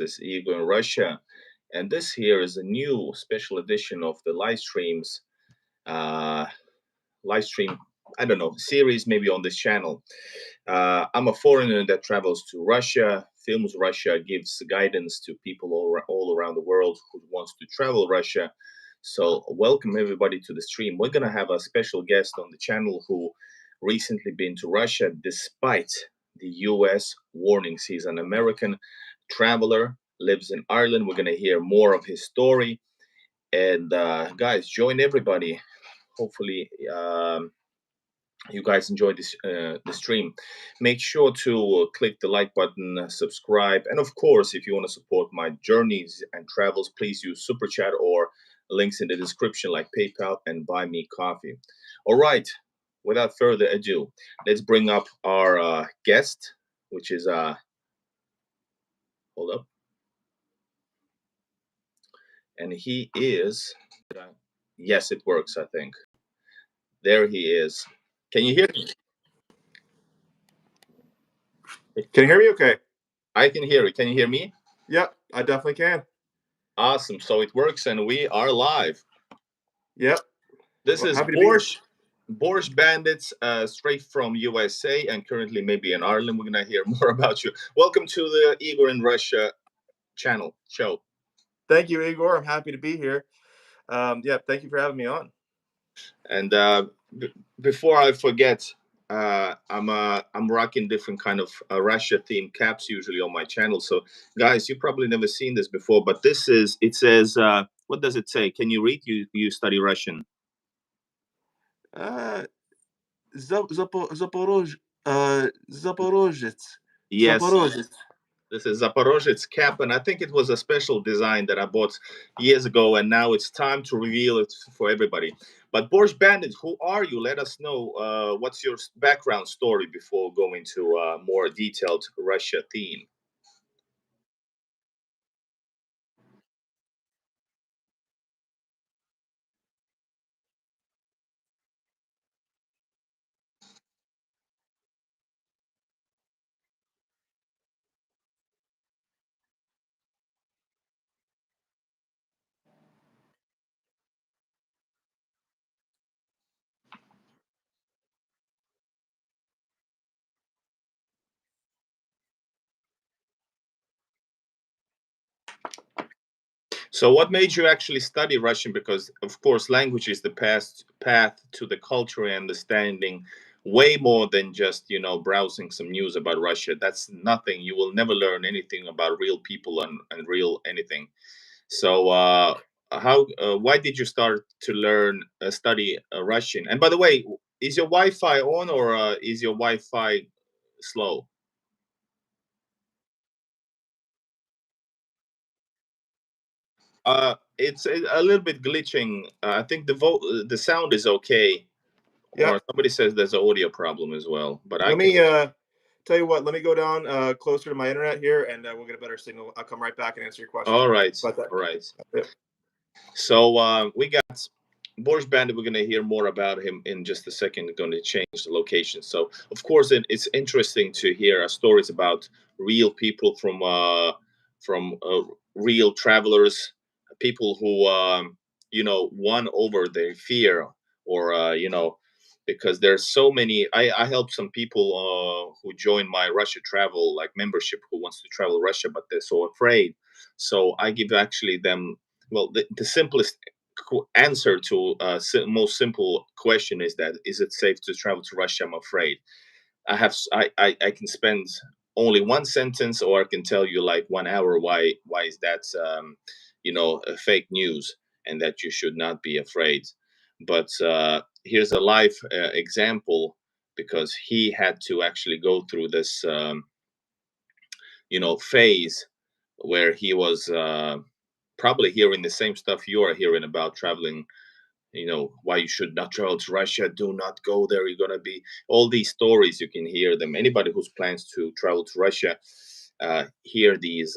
This is Igor in Russia, and this here is a new special edition of the live streams. Uh, Live stream, I don't know, series maybe on this channel. I'm a foreigner that travels to Russia, films Russia, gives guidance to people all around the world who wants to travel Russia. So welcome everybody to the stream. We're gonna have a special guest on the channel who recently been to Russia despite the US warnings. He's an American traveler, lives in Ireland. We're gonna hear more of his story. And guys, join everybody. Hopefully, you guys enjoy this the stream. Make sure to click the like button, subscribe, and of course, if you want to support my journeys and travels, please use super chat or links in the description like PayPal and Buy Me Coffee. All right, without further ado, let's bring up our guest, which is hold up, and he is. Yes, it works. I think there he is. Can you hear me? Can you hear me okay? I can hear you. Can you hear me? Yeah, I definitely can. Awesome. So it works and we are live. Yep. This is Boscht Bandits, straight from USA and currently maybe in Ireland. We're going to hear more about you. Welcome to the Igor in Russia show. Thank you, Igor. I'm happy to be here. Yeah, thank you for having me on. And before I forget, I'm rocking different kind of Russia themed caps usually on my channel. So guys, you probably never seen this before, but this is, it says, what does it say? Can you read? You study Russian. Zaporozhets. Yes. Zaporozhets. This is Zaporozhets cap, and I think it was a special design that I bought years ago, and now it's time to reveal it for everybody. But Boscht Bandit, who are you? Let us know what's your background story before going to a more detailed Russia theme. So what made you actually study Russian? Because of course language is the path to the cultural understanding, way more than just, you know, browsing some news about Russia. That's nothing. You will never learn anything about real people and real anything. So why did you start to learn study Russian? And by the way, is your Wi-Fi on or is your Wi-Fi slow? It's a little bit glitching. I think the sound is okay. Yeah. Or somebody says there's an audio problem as well. But let me tell you what. Let me go down closer to my internet here, and we'll get a better signal. I'll come right back and answer your question. All right. All right. Yep. So we got Boscht Bandit. We're going to hear more about him in just a second. We're going to change the location. So of course, it's interesting to hear stories about real people from real travelers, people who you know, won over their fear, or you know, because there's so many. I help some people who join my Russia travel like membership, who wants to travel Russia but they're so afraid. So I give actually them, well, the simplest answer to most simple question is that, is it safe to travel to Russia? I'm afraid. I can spend only one sentence, or I can tell you like 1 hour why is that you know, a fake news, and that you should not be afraid. But here's a live example, because he had to actually go through this you know, phase where he was probably hearing the same stuff you are hearing about traveling, you know, why you should not travel to Russia, do not go there, you're gonna be, all these stories, you can hear them. Anybody who's plans to travel to Russia hear these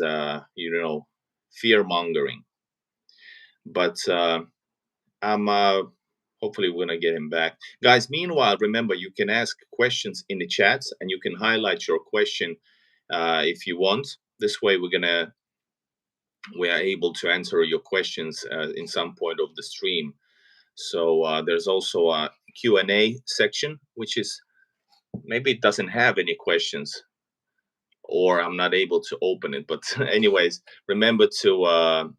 you know, fear mongering. But I'm hopefully we're gonna get him back, guys. Meanwhile, remember, you can ask questions in the chats and you can highlight your question if you want. This way we're gonna we are able to answer your questions in some point of the stream. So there's also a Q&A section, which is maybe it doesn't have any questions, or I'm not able to open it. But anyways, remember to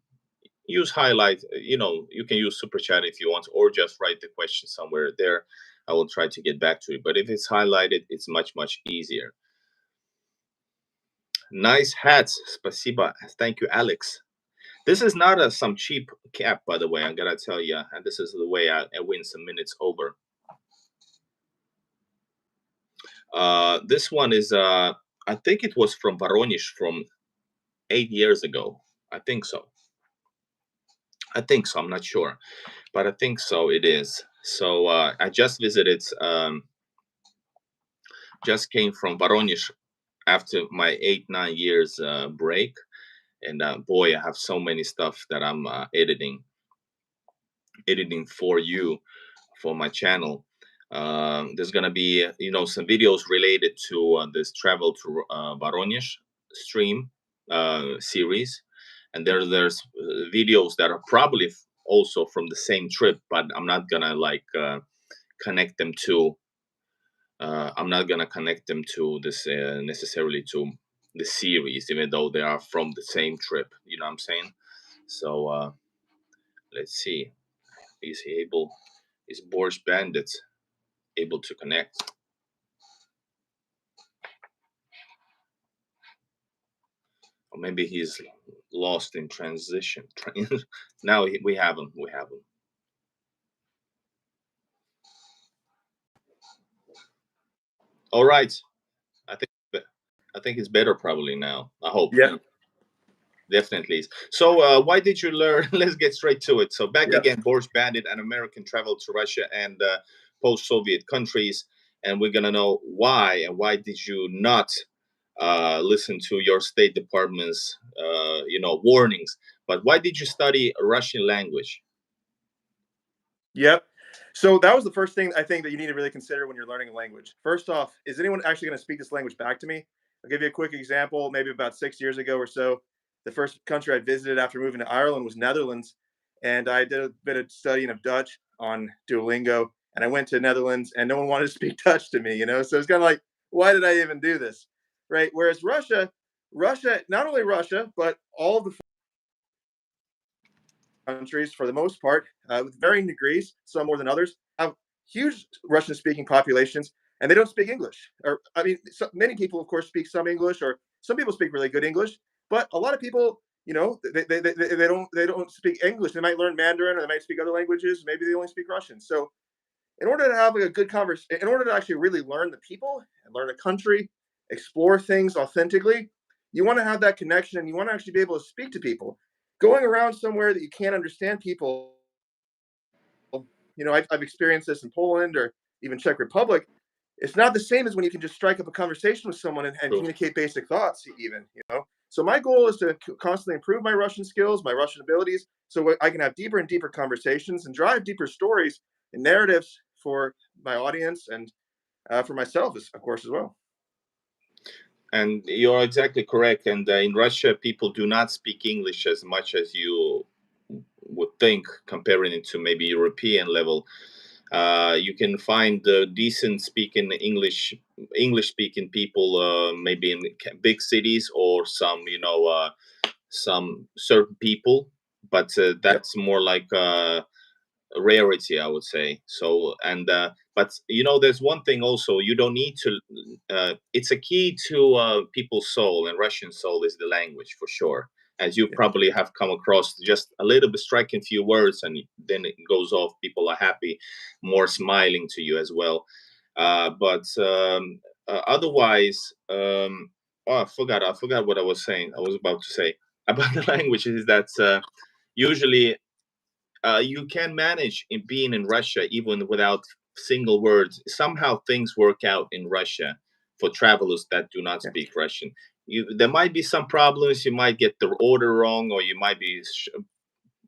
use highlight. You can use super chat if you want, or just write the question somewhere there. I will try to get back to it. But if it's highlighted, it's much easier. Nice hats, spasiba. Thank you, Alex. This is not some cheap cap, by the way. I gotta tell you, and this is the way I win some minutes over. This one is I think it was from Voronezh from 8 years ago. I think so. I'm not sure, but I think so. It is. So I just visited. Just came from Voronezh after my 8-9 years break, and boy, I have so many stuff that I'm editing for you, for my channel. There's gonna be some videos related to this travel to Voronezh stream series, and there's videos that are probably also from the same trip, but I'm not gonna connect them to. I'm not gonna connect them to this necessarily to the series, even though they are from the same trip. You know what I'm saying? So let's see. Is he able? Is Boscht Bandit able to connect? Or maybe he's lost in transition. Now we have him. All right. I think it's better probably now. I hope. Yeah. Definitely. So why did you learn? Let's get straight to it. So back again, Boscht Bandit, an American traveled to Russia and post-Soviet countries, and we're gonna know why, and why did you not listen to your State Department's warnings? But why did you study Russian language? Yep. So that was the first thing I think that you need to really consider when you're learning a language. First off, is anyone actually going to speak this language back to me? I'll give you a quick example. Maybe about 6 years ago or so, the first country I visited after moving to Ireland was Netherlands, and I did a bit of studying of Dutch on Duolingo. And I went to Netherlands, and no one wanted to speak Dutch to me. So it's kind of like, why did I even do this, right? Whereas Russia, not only Russia, but all of the countries, for the most part, with varying degrees, some more than others, have huge Russian-speaking populations, and they don't speak English. Or, I mean, many people, of course, speak some English, or some people speak really good English, but a lot of people, they don't speak English. They might learn Mandarin, or they might speak other languages. Maybe they only speak Russian. So, in order to have a good conversation, in order to actually really learn the people and learn a country, explore things authentically, you want to have that connection, and you want to actually be able to speak to people. Going around somewhere that you can't understand people, I've experienced this in Poland or even Czech Republic. It's not the same as when you can just strike up a conversation with someone and communicate basic thoughts, even. So my goal is to constantly improve my Russian skills, my Russian abilities, so I can have deeper and deeper conversations and drive deeper stories and narratives for my audience and for myself, of course, as well. And you're exactly correct. And in Russia, people do not speak English as much as you would think, comparing it to maybe European level. You can find decent speaking English speaking people maybe in big cities, or some certain people, but that's more like rarity, I would say. So, and but there's one thing also, you don't need to it's a key to people's soul, and Russian soul is the language, for sure, as you probably have come across. Just a little bit, striking few words, and then it goes off. People are happy, more smiling to you as well. But otherwise, oh, I forgot what I was saying. I was about to say about the language is that usually you can manage in being in Russia even without single words. Somehow things work out in Russia for travelers that do not speak Russian. There might be some problems. You might get the order wrong, or you might be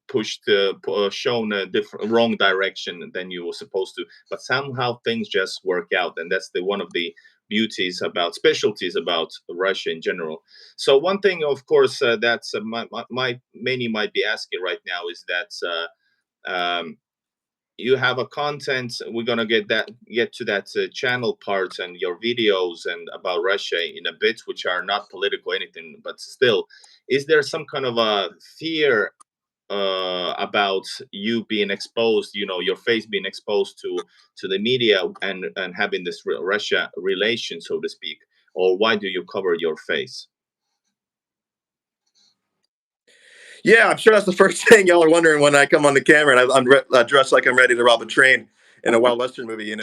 pushed, shown a wrong direction than you were supposed to. But somehow things just work out, and that's one of the beauties about specialties about Russia in general. So one thing, of course, that's many might be asking right now is that you have a content. We're gonna get to that channel part and your videos and about Russia in a bit, which are not political anything, but still, is there some kind of a fear about you being exposed, your face being exposed to the media and having this Russia relation, so to speak, or why do you cover your face? Yeah, I'm sure that's the first thing y'all are wondering when I come on the camera and I'm dressed like I'm ready to rob a train in a Wild Western movie.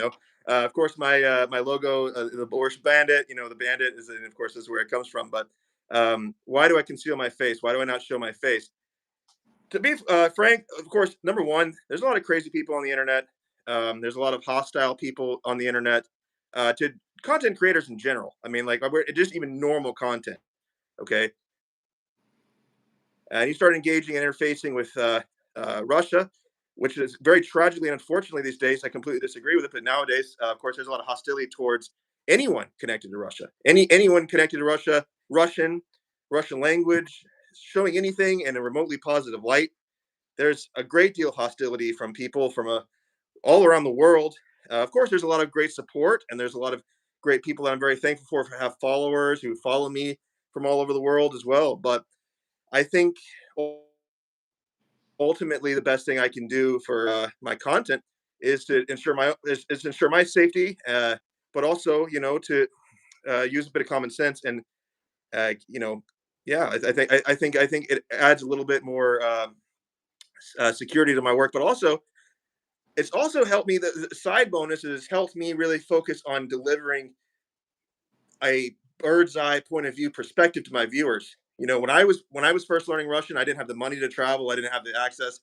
Of course, my logo, the Boscht Bandit. The Bandit is, and of course, is where it comes from. But why do I conceal my face? Why do I not show my face? To be frank, of course, number one, there's a lot of crazy people on the internet. There's a lot of hostile people on the internet to content creators in general. I mean, like, just even normal content. Okay, and he started engaging and interfacing with Russia, which is very tragically and unfortunately these days. I completely disagree with it, but nowadays, of course, there's a lot of hostility towards anyone connected to Russia. Anyone connected to Russia, Russian language, showing anything in a remotely positive light. There's a great deal of hostility from people from all around the world. Of course, there's a lot of great support, and there's a lot of great people that I'm very thankful for have followers who follow me from all over the world as well. But I think ultimately the best thing I can do for my content is to ensure my safety, but also to use a bit of common sense and uh, you know yeah, I think it adds a little bit more security to my work, but also it's also helped me. The side bonus has helped me really focus on delivering a bird's eye point of view perspective to my viewers. When I was first learning Russian, I didn't have the money to travel, I didn't have the access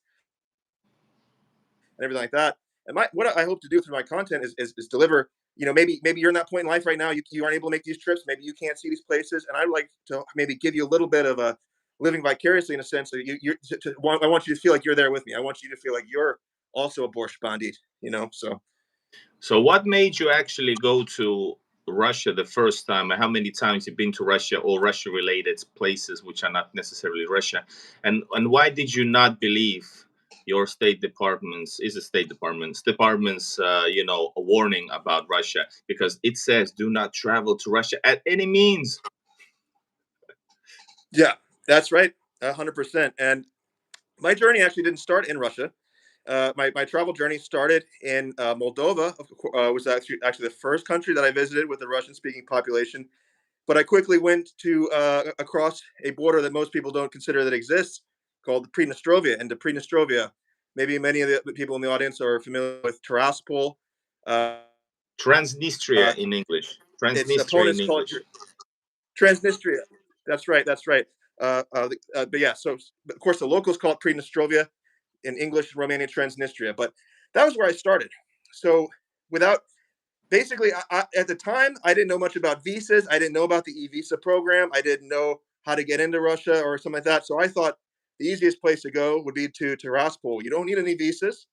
and everything like that. And what I hope to do through my content is deliver. Maybe you're in that point in life right now. You aren't able to make these trips. Maybe you can't see these places, and I'd like to maybe give you a little bit of a living vicariously in a sense. That I want you to feel like you're there with me. I want you to feel like you're also a Borscht Bandit. So So what made you actually go to Russia the first time, and how many times you've been to Russia or Russia related places which are not necessarily Russia, and why did you not believe your State Department's a warning about Russia, because it says do not travel to Russia at any means. yeah, that's right, 100%. And my journey actually didn't start in Russia. My travel journey started in Moldova. Was actually the first country that I visited with a Russian speaking population. But I quickly went to across a border that most people don't consider that exists, called the Prenestrovia. And the Prenestrovia, maybe many of the people in the audience are familiar with Tiraspol. Uh, Transnistria uh, in English. its Transnistria in opponents call it English. Transnistria. That's right. That's right. But yeah, so of course the locals call it Prenestrovia, in English, Romanian Transnistria. But that was where I started. So without basically, at the time, I didn't know much about visas. I didn't know about the e-visa program. I didn't know how to get into Russia or something like that. So I thought the easiest place to go would be to Tiraspol. You don't need any visas.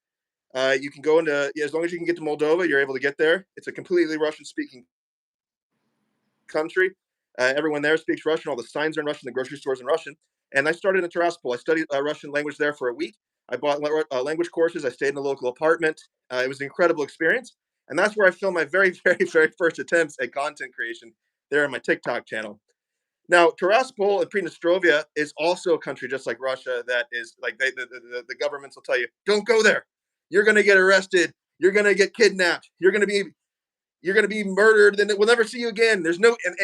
You can go into, as long as you can get to Moldova, you're able to get there. It's a completely Russian-speaking country. Everyone there speaks Russian. All the signs are in Russian. The grocery stores in Russian. And I started in Tiraspol. I studied Russian language there for a week. I bought language courses. I stayed in a local apartment. It was an incredible experience. And that's where I filmed my very, very, very first attempts at content creation there on my TikTok channel. Now, Tiraspol and Prenestrovia is also a country just like Russia that is like the governments will tell you, don't go there. You're going to get arrested. You're going to get kidnapped. You're going to be murdered. Then we'll never see you again. There's no and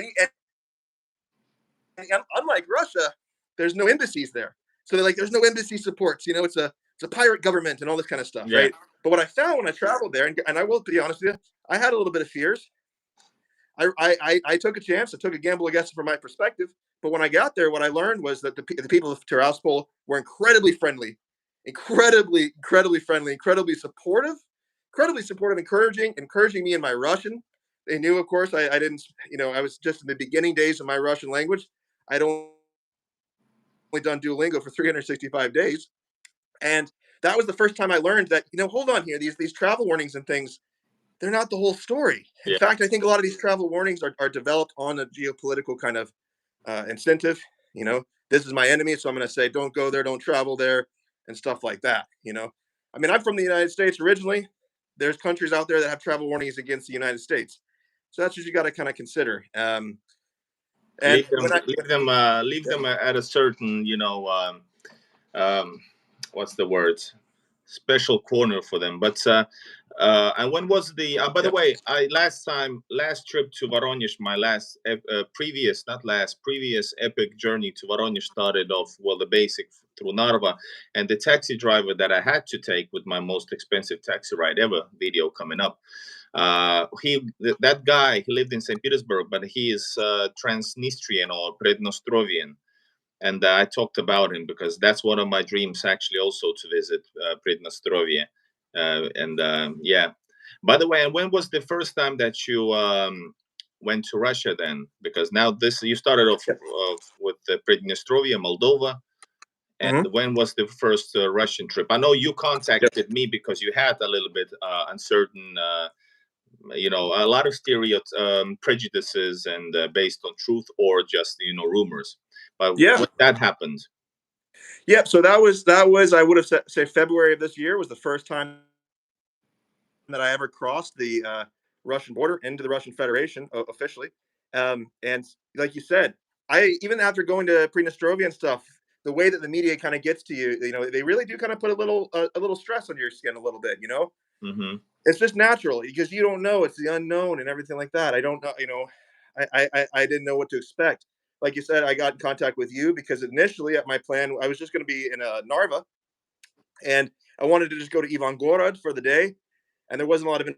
unlike Russia, there's no embassies there. So they're like, there's no embassy supports. It's a pirate government and all this kind of stuff, Yeah. right? But what I found when I traveled there, and I will be honest with you, I had a little bit of fears. I took a chance. I took a gamble, I guess, from my perspective. But when I got there, what I learned was that the people of Tiraspol were incredibly friendly, incredibly friendly, incredibly supportive, encouraging me in my Russian. They knew, of course, I didn't, I was just in the beginning days of my Russian language. I'd only done Duolingo for 365 days. And that was the first time I learned that, hold on here, these travel warnings and things, they're not the whole story. In Yeah. fact, I think a lot of these travel warnings are developed on a geopolitical kind of incentive. You know, this is my enemy, so I'm going to say, don't go there, don't travel there, and stuff like that. You know, I mean, I'm from the United States originally. There's countries out there that have travel warnings against the United States, so that's what you got to kind of consider. And Leave them, when I, leave them, leave yeah, them at a certain, um, what's the word? Special corner for them. But and when was the? By the yeah, way, last trip to Voronezh, my previous epic journey to Voronezh started off the basic through Narva, and the taxi driver that I had to take with my most expensive taxi ride ever. Video coming up. That guy, he lived in St. Petersburg, but he is Transnistrian or Prednostrovian, and I talked about him because that's one of my dreams, actually, also to visit Prednostrovie. And yeah. By the way, and when was the first time that you went to Russia then? Because now this you started off yeah. with Prednostrovie, Moldova. And Mm-hmm. when was the first Russian trip? I know you Yep. contacted me because you had a little bit uncertain, a lot of prejudices and based on truth or just rumors. But Yeah. when that happened, Yep. So that was I would have say February of this year was the first time that I ever crossed the Russian border into the Russian Federation officially. And like you said, I even after going to Prinostrova and stuff, the way that the media kind of gets to you, they really do kind of put a little stress on your skin a little bit. hmm It's just natural because you don't know, it's the unknown and everything like that. I don't know, I didn't know what to expect. Like you said, I got in contact with you because initially at my plan, I was just going to be in Narva, and I wanted to just go to Ivangorod for the day, and there wasn't a lot of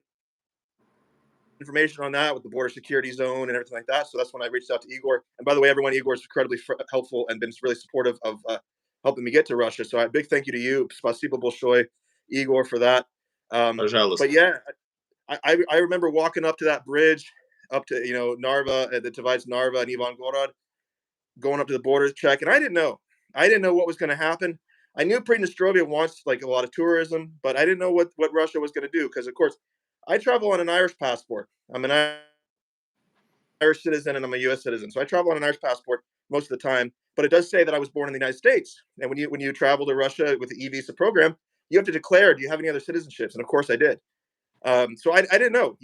information on that with the border security zone and everything like that. So that's when I reached out to Igor. And by the way, everyone, Igor is incredibly helpful and been really supportive of helping me get to Russia. So a big thank you to you, Spasibo Bolshoi, Igor, for that. But Пожалуйста. yeah, I remember walking up to that bridge, up to Narva, that divides Narva and Ivangorod, going up to the border check, and I didn't know what was going to happen. I knew Pridnestrovia wants like a lot of tourism, but I didn't know what Russia was going to do because, of course, I travel on an Irish passport. I'm an Irish citizen and I'm a U.S. citizen, so I travel on an Irish passport most of the time. But it does say that I was born in the United States, and when you travel to Russia with the e-visa program, you have to declare, do you have any other citizenships? And of course, I did. So I didn't know.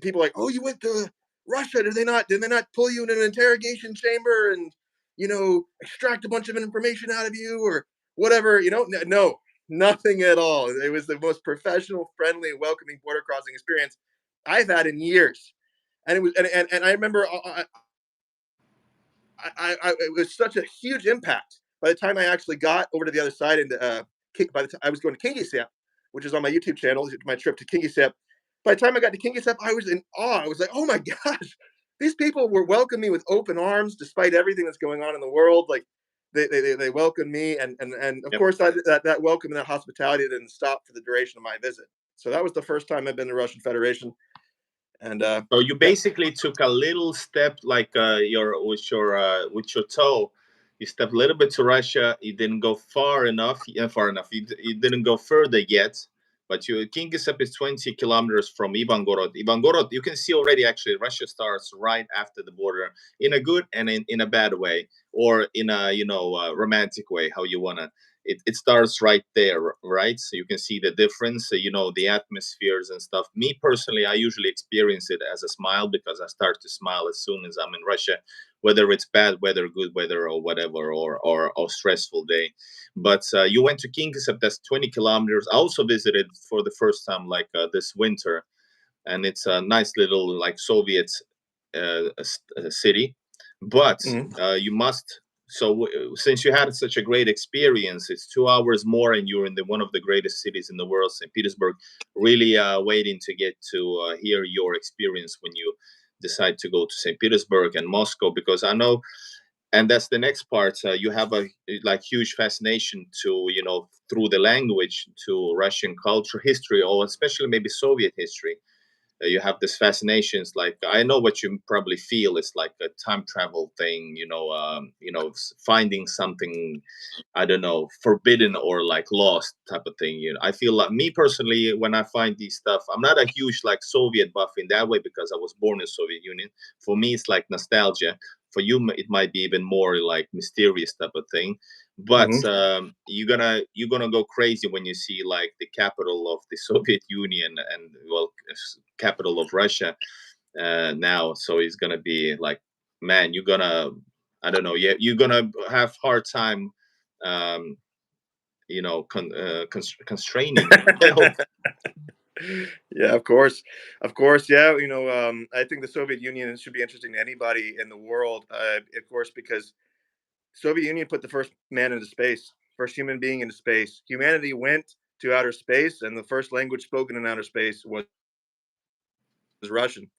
People are like, oh, you went to Russia? Did they not pull you in an interrogation chamber and extract a bunch of information out of you or whatever? No, nothing at all. It was the most professional, friendly, and welcoming border crossing experience I've had in years. And it was, and I remember, it was such a huge impact. By the time I actually got over to the other side, and by the time I was going to Kingisepp, which is on my YouTube channel, my trip to Kingisepp. By the time I got to Kingisepp, I was in awe. I was like, "Oh my gosh, these people were welcoming me with open arms, despite everything that's going on in the world." Like they welcomed me, and of Yep. course that welcome and that hospitality didn't stop for the duration of my visit. So that was the first time I've been to the Russian Federation, and So you yeah, basically took a little step, like with your toe. You stepped a little bit to Russia. You didn't go far enough. Yeah, far enough. You didn't go further yet. But Kingisepp is 20 kilometers from Ivangorod. Ivangorod, you can see already. Actually, Russia starts right after the border, in a good and in a bad way, or in a romantic way, how you wanna. It starts right there, right? So you can see the difference, the atmospheres and stuff. Me personally, I usually experience it as a smile because I start to smile as soon as I'm in Russia, whether it's bad weather, good weather, or whatever, or stressful day. But you went to Kingisepp, that's 20 kilometers. I also visited for the first time, like this winter, and it's a nice little, like, Soviet city. But mhm. you must. So since you had such a great experience, it's 2 hours more, and you're in one of the greatest cities in the world, St. Petersburg. Really waiting to get to hear your experience when you decide to go to St. Petersburg and Moscow, because I know, and that's the next part. You have a like huge fascination to through the language to Russian culture, history, or especially maybe Soviet history. You have this fascinations. Like I know what you probably feel. It's like a time travel thing. Finding something, I don't know, forbidden or like lost type of thing. I feel like me personally, when I find these stuff, I'm not a huge like Soviet buff in that way because I was born in Soviet Union. For me, it's like nostalgia. For you, it might be even more like mysterious type of thing. But Mhm. you're gonna go crazy when you see like the capital of the Soviet Union and well, capital of Russia now. So it's gonna be like, man, you're gonna, I don't know, yeah, you're gonna have hard time, um, constraining yourself. Yeah, of course. Yeah, I think the Soviet Union should be interesting to anybody in the world, of course, because Soviet Union put the first man into space, first human being into space. Humanity went to outer space, and the first language spoken in outer space was Russian.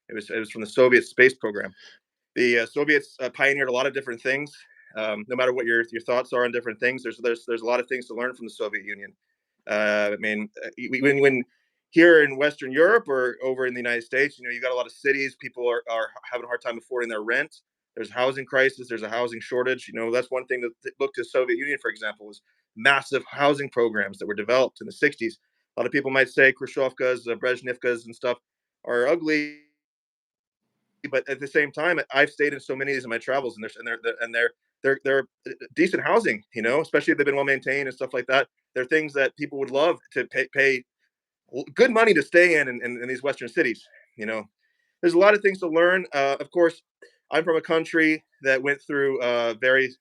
It was from the Soviet space program. The Soviets pioneered a lot of different things. No matter what your thoughts are on different things, there's a lot of things to learn from the Soviet Union. I mean, when here in Western Europe or over in the United States, you got a lot of cities. People are having a hard time affording their rent. There's a housing crisis. There's a housing shortage. That's one thing that looked to the Soviet Union, for example, was massive housing programs that were developed in the 60s. A lot of people might say Khrushchevkas, Brezhnevkas, and stuff are ugly, but at the same time, I've stayed in so many of these in my travels, and they're decent housing, especially if they've been well maintained and stuff like that. They're things that people would love to pay good money to stay in these Western cities. You know, there's a lot of things to learn. Of course, I'm from a country that went through various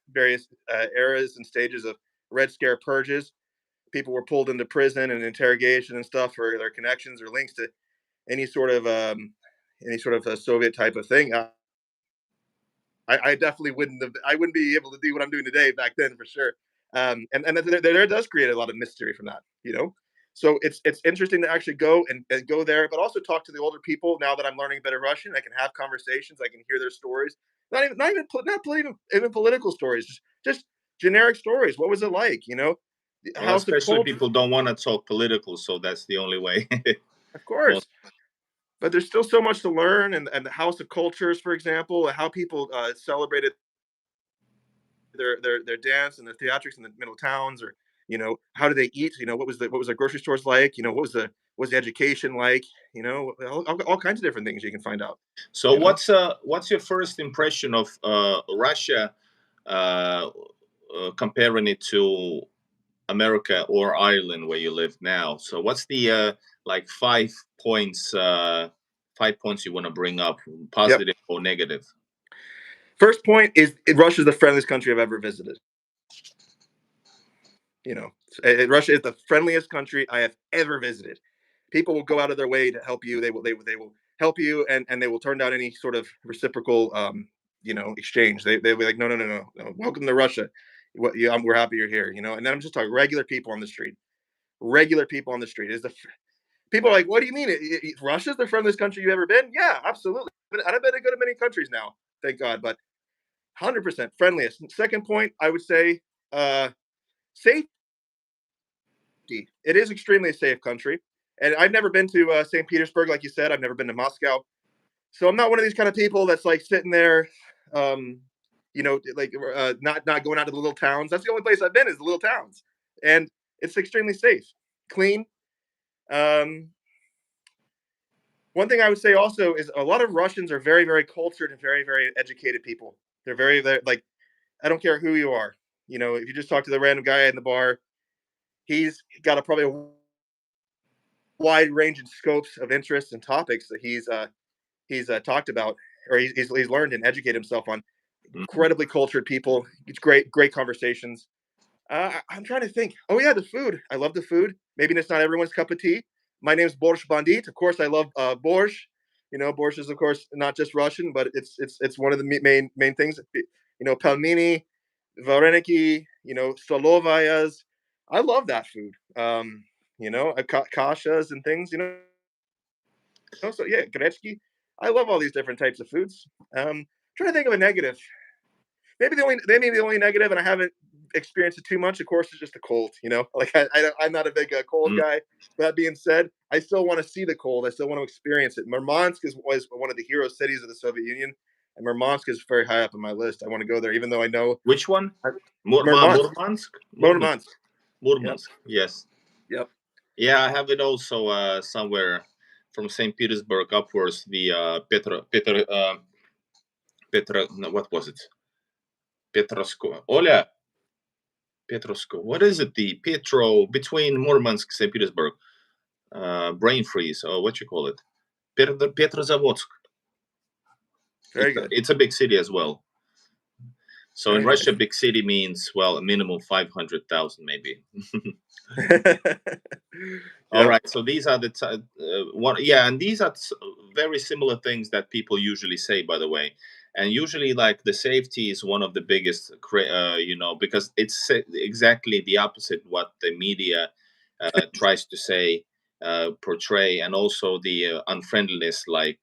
eras and stages of Red Scare purges. People were pulled into prison and interrogation and stuff for their connections or links to any sort of a Soviet type of thing. I definitely I wouldn't be able to do what I'm doing today back then for sure. And there does create a lot of mystery from that. So it's interesting to actually go and go there, but also talk to the older people. Now that I'm learning a bit of Russian, I can have conversations. I can hear their stories. Not even political stories, just generic stories. What was it like? The Well, House of especially Culture, people don't want to talk political, so that's the only way. of Most course. But there's still so much to learn, and the House of Cultures, for example, how people celebrated their dance and their theatrics in the middle towns, or how do they eat? What was their grocery stores like? What was the education like? All kinds of different things you can find out. So You know, what's your first impression of Russia, uh, comparing it to America or Ireland where you live now? So what's the like 5 points, 5 points you want to bring up, yep. positive or negative? First point is Russia's the friendliest country I've ever visited. You know, Russia is the friendliest country I have ever visited. People will go out of their way to help you. They will help you, and they will turn down any sort of reciprocal exchange. They'll be like, no, no, no, no, no. Welcome to Russia. We're happy you're here. And then I'm just talking regular people on the street. Regular people on the street is people are like, what do you mean? Russia's the friendliest country you've ever been? Yeah, absolutely. But I've been to go to many countries now, thank God. But 100% friendliest. Second point, I would say, safety. It is extremely a safe country. And I've never been to St. Petersburg, like you said. I've never been to Moscow. So I'm not one of these kind of people that's like sitting there, like not going out to the little towns. That's the only place I've been is the little towns. And it's extremely safe, clean. Um, One thing I would say also is a lot of Russians are very, very cultured and very, very educated people. They're like, I don't care who you are. If you just talk to the random guy in the bar, he's got probably a wide range in scopes of interests and topics that he's talked about, or he's learned and educated himself on. Mhm. Incredibly cultured people. It's great conversations. I'm trying to think. Oh yeah, the food. I love the food. Maybe it's not everyone's cup of tea. My name's Boscht Bandit. Of course, I love borscht. Borscht is of course not just Russian, but it's one of the main things. Pelmeni, vareniki. Stolovayas. I love that food. Kashas and things. So yeah, grechki. I love all these different types of foods. Trying to think of a negative. Maybe the only negative, and I haven't experience it too much. Of course, it's just a cold. Like I'm not a big cold Mm. guy. That being said, I still want to see the cold. I still want to experience it. Murmansk was one of the hero cities of the Soviet Union, and Murmansk is very high up on my list. I want to go there, even though I know Which one? Murmansk. Murmansk? Murmansk. Murmansk. Yep. Murmansk. Yes. Yep. Yeah, I have it also somewhere from St. Petersburg upwards. The Petra. No, what was it? Petrosko. Oля. Petrosko. What is it? The Petro between Murmansk, St. Petersburg. Brain freeze. Oh, what you call it? Petrozavodsk. Very good. It's a big city as well. So Very in Russia, nice. big city means, well, a minimum 500,000 maybe. All Yep. right. So these are the one. Yeah, and these are very similar things that people usually say, by the way. And usually, like the safety is one of the biggest, because it's exactly the opposite what the media tries to say, portray, and also the unfriendliness, like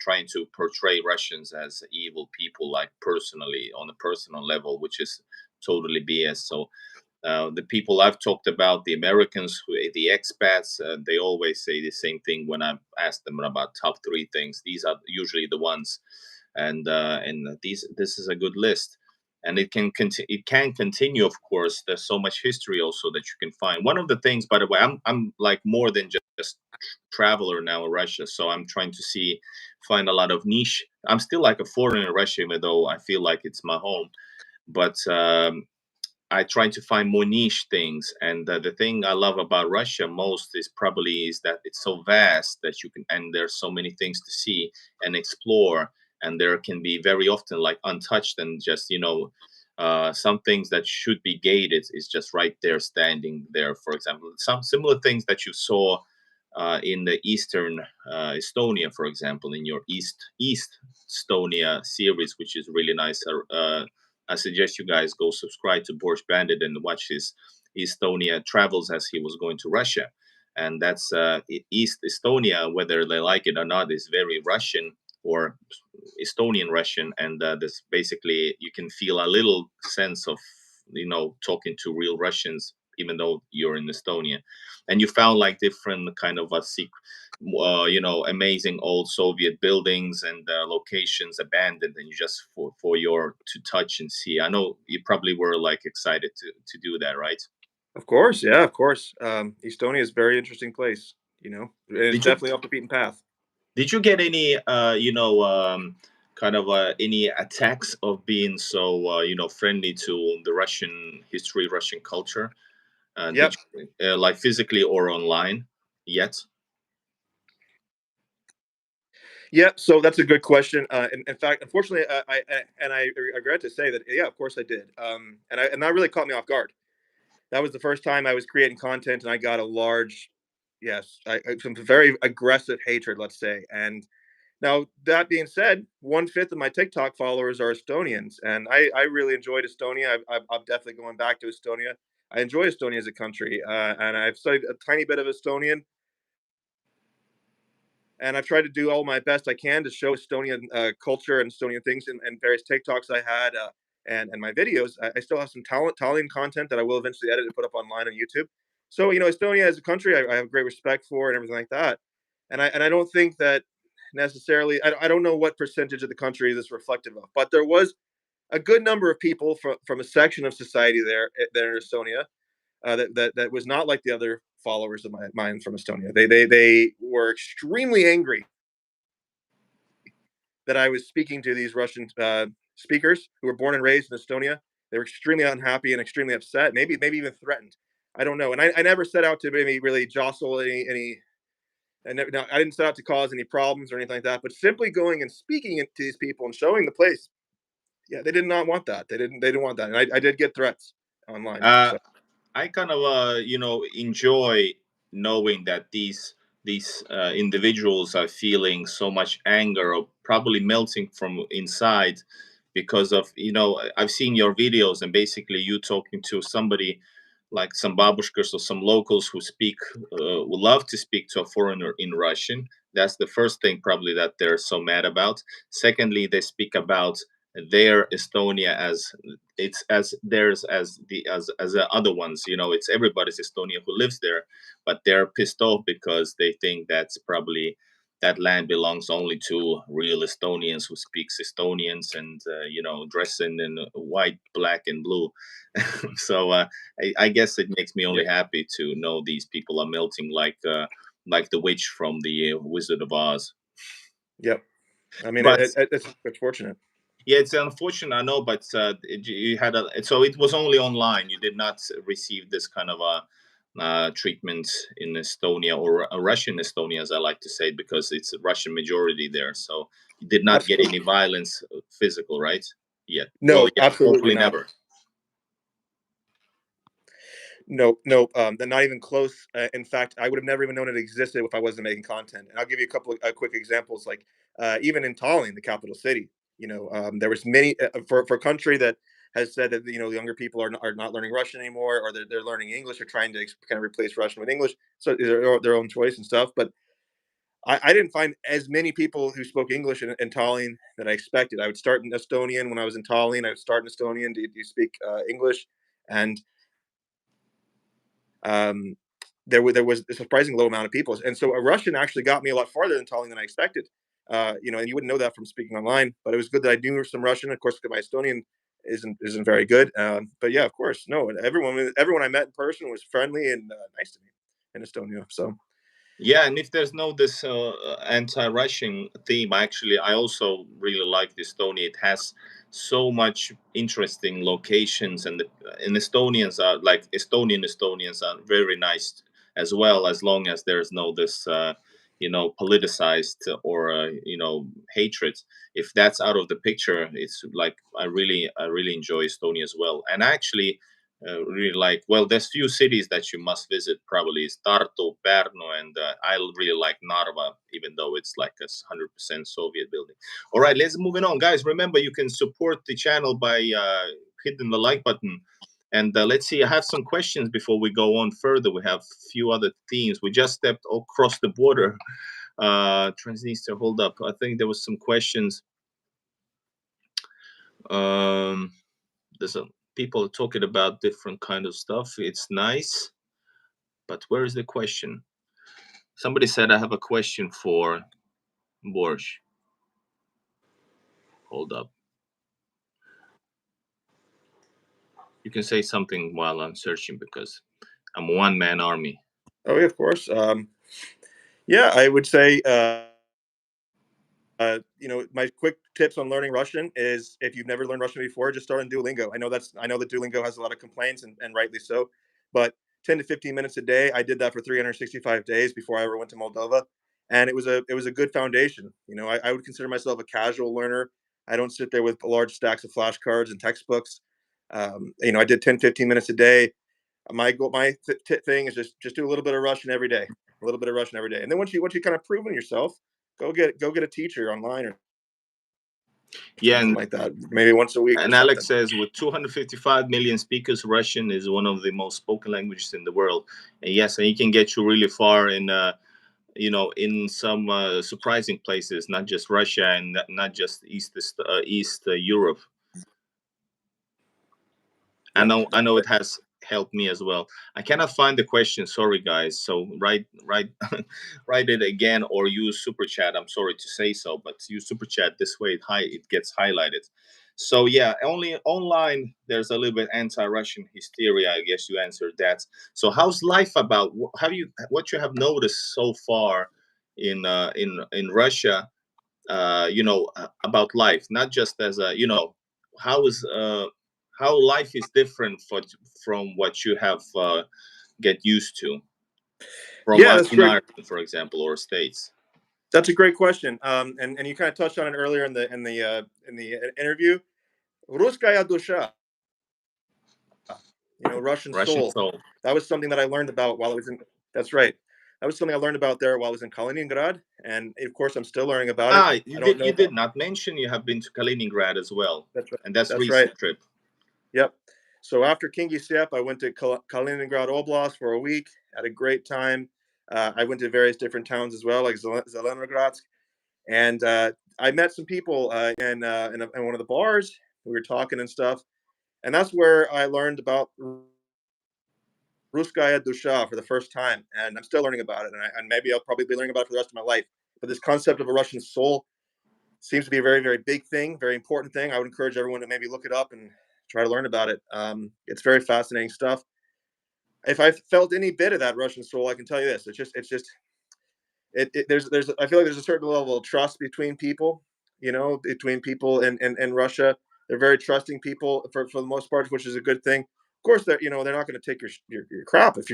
trying to portray Russians as evil people, like personally on a personal level, which is totally BS. So the people I've talked about, the Americans, the expats, they always say the same thing when I ask them about top 3 things. These are usually the ones, and this is a good list, and it can continue. Of course, there's so much history also that you can find. One of the things, by the way, I'm like more than just traveler now in Russia, so I'm trying to find a lot of niche. I'm still like a foreigner in Russia, even though I feel like it's my home, but I try to find more niche things, and the thing I love about Russia most is that it's so vast that you can, and there's so many things to see and explore, and there can be very often like untouched, and just some things that should be gated is just right there, standing there. For example, some similar things that you saw in the Eastern Estonia, for example, in your East Estonia series, which is really nice. I suggest you guys go subscribe to Boscht Bandit and watch his Estonia travels as he was going to Russia. And that's East Estonia, whether they like it or not, is very Russian or Estonian Russian. And this basically, you can feel a little sense of, talking to real Russians, even though you're in Estonia. And you found like different kind of a secret, amazing old Soviet buildings and locations abandoned, and you just for your to touch and see. I know you probably were like excited to do that, right? Of course. Yeah. Of course. Estonia is a very interesting place. It's Did you definitely off the beaten path. get any kind of any attacks of being so friendly to the Russian history, Russian culture? Did Yep. you like physically or online yet? Yep. So that's a good question. In fact, unfortunately, I regret to say that, yeah, of course I did. And that really caught me off guard. That was the first time I was creating content, and I got a large, yes, some very aggressive hatred, let's say. And now that being said, 1/5 of my TikTok followers are Estonians, and I really enjoyed Estonia. I'm definitely going back to Estonia. I enjoy Estonia as a country, and I've studied a tiny bit of Estonian, and I've tried to do all my best I can to show Estonian culture and Estonian things in various TikToks I had and my videos. I still have some Italian content that I will eventually edit and put up online on YouTube. So Estonia as a country, I have great respect for and everything like that. And I don't think that necessarily. I don't know what percentage of the country this is reflective of, but there was a good number of people from a section of society there in Estonia that was not like the other followers of mine from Estonia. They were extremely angry that I was speaking to these Russian speakers who were born and raised in Estonia. They were extremely unhappy and extremely upset, maybe even threatened. I don't know, and I never set out to maybe really jostle any. And no, I didn't set out to cause any problems or anything like that, but simply going and speaking to these people and showing the place. Yeah, they did not want that. They didn't want that, and I did get threats online. Uh, So I kind of enjoy knowing that these individuals are feeling so much anger or probably melting from inside because of I've seen your videos, and basically you talking to somebody like some babushkas or some locals who speak who love to speak to a foreigner in Russian. That's the first thing probably that they're so mad about. Secondly, they speak about their Estonia as it's as theirs as the other ones. You know, it's everybody's Estonia who lives there, but they're pissed off because they think that's probably that land belongs only to real Estonians who speaks Estonians and dress in white, black, and blue. So I guess it makes me only Yep. happy to know these people are melting like the witch from the Wizard of Oz. Yep. I mean, But it's fortunate. yeah, it's unfortunate, I know, but you had so it was only online. You did not receive this kind of a treatment in Estonia or a Russian Estonia, as I like to say, because it's a Russian majority there. So you did not get Absolutely. any violence, physical, right? Yet. Well, No, yeah, absolutely hopefully not. never. No, no, they're not even close. In fact, I would have never even known it existed if I wasn't making content. And I'll give you a couple of quick examples. Like even in Tallinn, the capital city, there was many for a country that has said that the younger people are not learning Russian anymore, or they're learning English, or trying to kind of replace Russian with English. So their own choice and stuff. But I didn't find as many people who spoke English in Tallinn that I expected. I would start in Estonian when I was in Tallinn. I would start in Estonian. Do you speak English? And um, there was a surprising low amount of people, and so a Russian actually got me a lot farther in Tallinn than I expected. And you wouldn't know that from speaking online, but it was good that I knew some Russian. Of course, my Estonian isn't very good, but yeah, of course, no. Everyone I met in person was friendly and nice to me in Estonia. So Yeah, and if there's no this anti-Russian theme, actually, I also really like Estonia. It has so much interesting locations, and Estonians are like Estonians are very nice as well, as long as there's no this politicized or hatred. If that's out of the picture, it's like I really enjoy Estonia as well, and actually really like, well, there's few cities that you must visit, probably is Tartu, Pärnu, and I really like Narva, even though it's like a 100% Soviet building. All right, let's moving on, guys. Remember, you can support the channel by hitting the like button. And let's see, I have some questions before we go on further. We have a few other themes. We just stepped across the border. Transnistria, hold up. I think there was some questions. Um, there's a people talking about different kind of stuff. It's nice, but where is the question? Somebody said I have a question for Borsch. Hold up. You can say something while I'm searching because I'm a one-man army. oh yeah, of course. Yeah, I would say my quick tips on learning Russian is if you've never learned Russian before, just start on Duolingo. I know that Duolingo has a lot of complaints and rightly so, but 10 to 15 minutes a day. I did that for 365 days before I ever went to Moldova. And it was a good foundation. I would consider myself a casual learner. I don't sit there with large stacks of flashcards and textbooks. I did 10, 15 minutes a day. My thing is just do a little bit of Russian every day, a little bit of Russian every day. And then once you kind of proven yourself, go get a teacher online or Yeah, something like that, maybe once a week or and Alex something. says with 255 million speakers, Russian is one of the most spoken languages in the world. And yes, and it can get you really far in some surprising places, not just Russia and not just East Europe. I Yep. know, I know it has helped me as well. I cannot find the question. Sorry, guys. So write write it again or use super chat. I'm sorry to say so, but use super chat this way. It gets highlighted. So yeah, only online there's a little bit anti-Russian hysteria. I guess you answered that. So how's life about? What you have noticed so far in Russia? About life, not just as a how is how life is different from what you have get used to from Yeah, that's in great. Ireland, for example, or States. That's a great question. And you kind of touched on it earlier in the interview. Ruskaya dusha, Russian Russian soul. soul. That was something that I learned about while I was in. That's right. That was something I learned about there while I was in Kaliningrad, and of course I'm still learning about it. Ah, I don't you know. did not mention you have been to Kaliningrad as well, That's right. and that's That's right. recent trip. Yep. So after Kingisepp, I went to Kaliningrad Oblast for a week. Had a great time. I went to various different towns as well, like Zelenogradsk. And I met some people in one of the bars. We were talking and stuff, and that's where I learned about Ruskaya Dusha for the first time, and I'm still learning about it, and maybe I'll probably be learning about it for the rest of my life. But this concept of a Russian soul seems to be a very, very big thing, very important thing. I would encourage everyone to maybe look it up and try to learn about it. It's very fascinating stuff. If I felt any bit of that Russian soul, I can tell you this: there's I feel like there's a certain level of trust between people, between people and Russia. They're very trusting people for the most part, which is a good thing. Of course, they're not going to take your crap if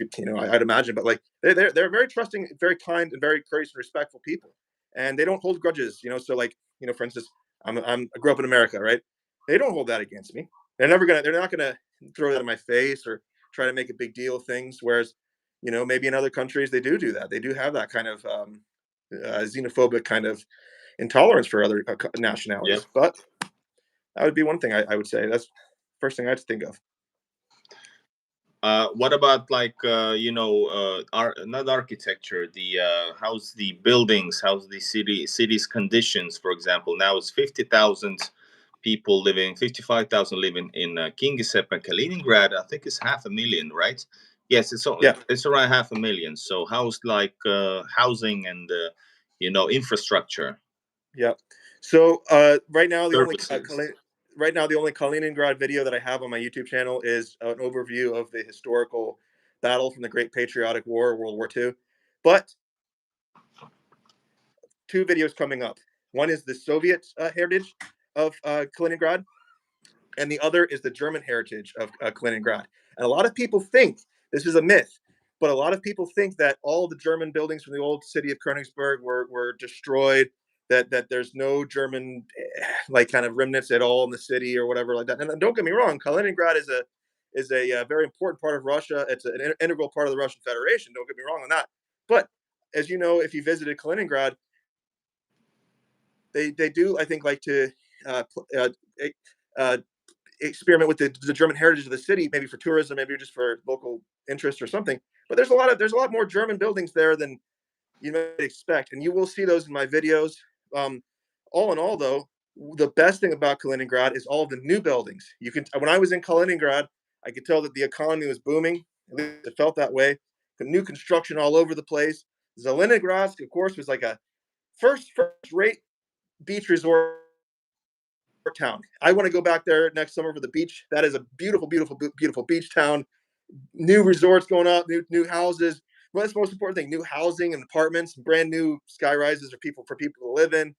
I'd imagine, but like they're very trusting, very kind, and very courteous and respectful people, and they don't hold grudges. So like for instance, I grew up in America, right? They don't hold that against me. They're not gonna throw that in my face or try to make a big deal of things. Whereas, maybe in other countries they do that. They do have that kind of xenophobic kind of intolerance for other Yeah. nationalities. But that would be one thing I would say. That's the first thing I had to think of. What about like not architecture, the how's the buildings, how's the city's conditions? For example, now it's 50,000 people living, 55,000 living in Kingisepp and Kaliningrad. I think it's 500,000, right? Yes, Yeah, it's around 500,000. So how's like housing and infrastructure yeah. So right now services? the only Kaliningrad video that I have on my YouTube channel is an overview of the historical battle from the Great Patriotic War, World War II. But two videos coming up. One is the Soviet heritage of Kaliningrad, and the other is the German heritage of Kaliningrad. And a lot of people think this is a myth, but a lot of people think that all the German buildings from the old city of Königsberg were destroyed. That there's no German like kind of remnants at all in the city or whatever like that. And don't get me wrong, Kaliningrad is a very important part of Russia. It's an integral part of the Russian Federation. Don't get me wrong on that. But as you know, if you visited Kaliningrad, they do, I think, like to uh, uh, uh, experiment with the German heritage of the city, maybe for tourism, maybe just for local interest or something. But there's a lot more German buildings there than you might expect, and you will see those in my videos. Um, all in all, though, the best thing about Kaliningrad is all of the new buildings. When I was in Kaliningrad, I could tell that the economy was booming. At least it felt that way. The new construction all over the place. Zelenogradsk, of course, was like a first-rate beach resort town. I want to go back there next summer for the beach. That is a beautiful, beautiful, beautiful beach town. New resorts going up, new houses. Well, that's the most important thing: new housing and apartments, brand new sky rises for people to live in.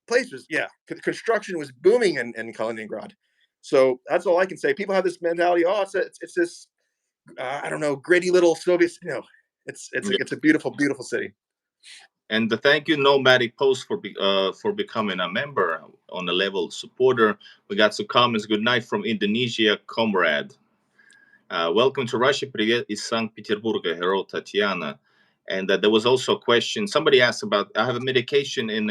Places, yeah. Construction was booming in Kaliningrad. So that's all I can say. People have this mentality. Oh, it's this I don't know, gritty little Soviet. It's a beautiful, beautiful city. And the thank you nomadic post for becoming a member on a level supporter. We got some comments. Good night from Indonesia, comrade. Welcome to Russia. Привет из Санкт-Петербурга, Hero Tatiana. And there was also a question. Somebody asked about, I have a medication in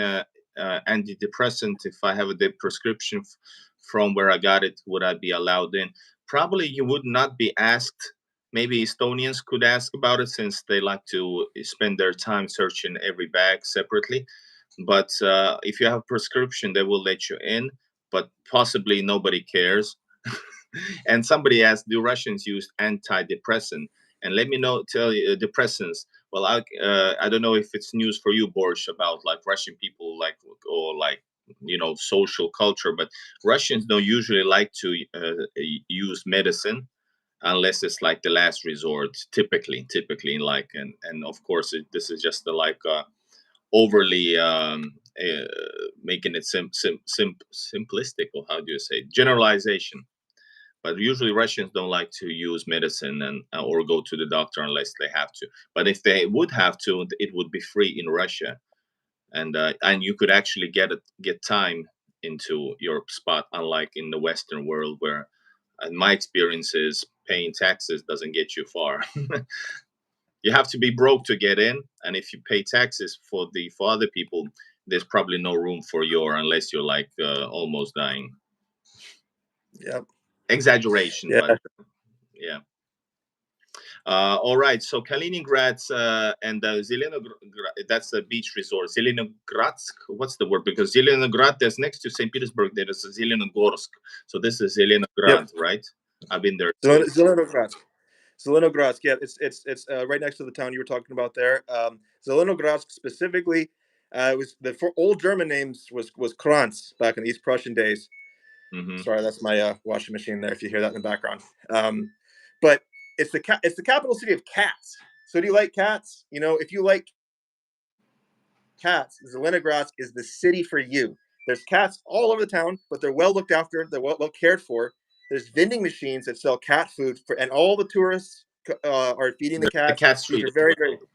antidepressant. If I have a prescription from where I got it, would I be allowed in? Probably you would not be asked. Maybe Estonians could ask about it since they like to spend their time searching every bag separately. But if you have a prescription, they will let you in. But possibly nobody cares. And somebody asked, do Russians use antidepressant? And let me know, tell you, depressants. Well, I don't know if it's news for you, Boscht, about like Russian people, like or like social culture, but Russians don't usually like to use medicine unless it's like the last resort. Typically, like and of course this is just the like overly making it simplistic, or how do you say generalization. But usually Russians don't like to use medicine and or go to the doctor unless they have to. But if they would have to, it would be free in Russia, and you could actually get time into your spot, unlike in the Western world, where, in my experience, is paying taxes doesn't get you far. You have to be broke to get in, and if you pay taxes for other people, there's probably no room for your unless you're like almost dying. Yep. Exaggeration, Yeah. but yeah. All right, so Kaliningrad and that's a beach resort. Zelenogradsk, what's the word? Because Zelenograd, there's next to St. Petersburg, there is Zelenogorsk. So this is Yep. Zelenograd, right? I've been there too. Zelenogradsk. Zelenogradsk, yeah, it's right next to the town you were talking about there. Zelenogradsk specifically, was the old German names was Kranz back in the East Prussian days. Mm-hmm. Sorry, that's my washing machine there. If you hear that in the background, but it's the capital city of cats. So do you like cats? You know, if you like cats, Zelenogradsk is the city for you. There's cats all over the town, but they're well looked after. They're well cared for. There's vending machines that sell cat food and all the tourists are feeding the There's a cats. cat These street are as very, very. well.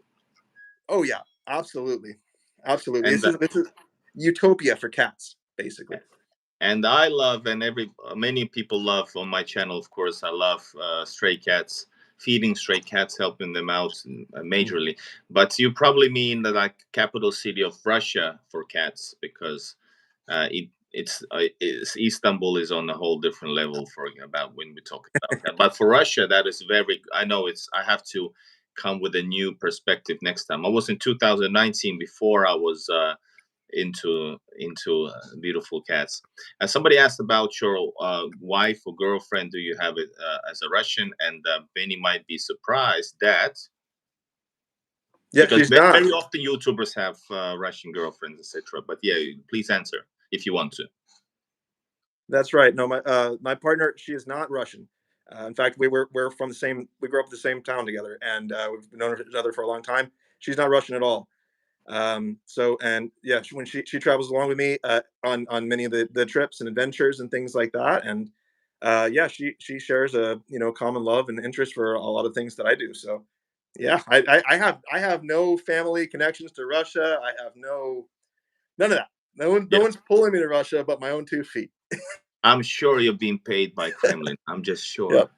Oh yeah, absolutely, absolutely. And This is utopia for cats, basically. and I love, and many people love on my channel, of course, I love stray cats, feeding stray cats, helping them out majorly. But you probably mean the like capital city of Russia for cats, because it's Istanbul is on a whole different level for about when we talk about that. But for Russia, that is very. I know it's. I have to come with a new perspective next time. I was in 2019 before I was. Into beautiful cats. And somebody asked about your wife or girlfriend. Do you have it as a Russian? And Benny might be surprised that Yeah, because she's not. very often YouTubers have Russian girlfriends, etc. But yeah, please answer if you want to. That's right. No, my partner, she is not Russian. In fact, we're from the same. We grew up in the same town together, and we've known each other for a long time. She's not Russian at all. So and yeah, when she travels along with me on many of the trips and adventures and things like that, and yeah, she shares a common love and interest for a lot of things that I do. So yeah, I have no family connections to Russia. I have none of that. No Yeah, one's pulling me to Russia but my own 2 feet. I'm sure you're being paid by Kremlin. I'm just sure. Yep.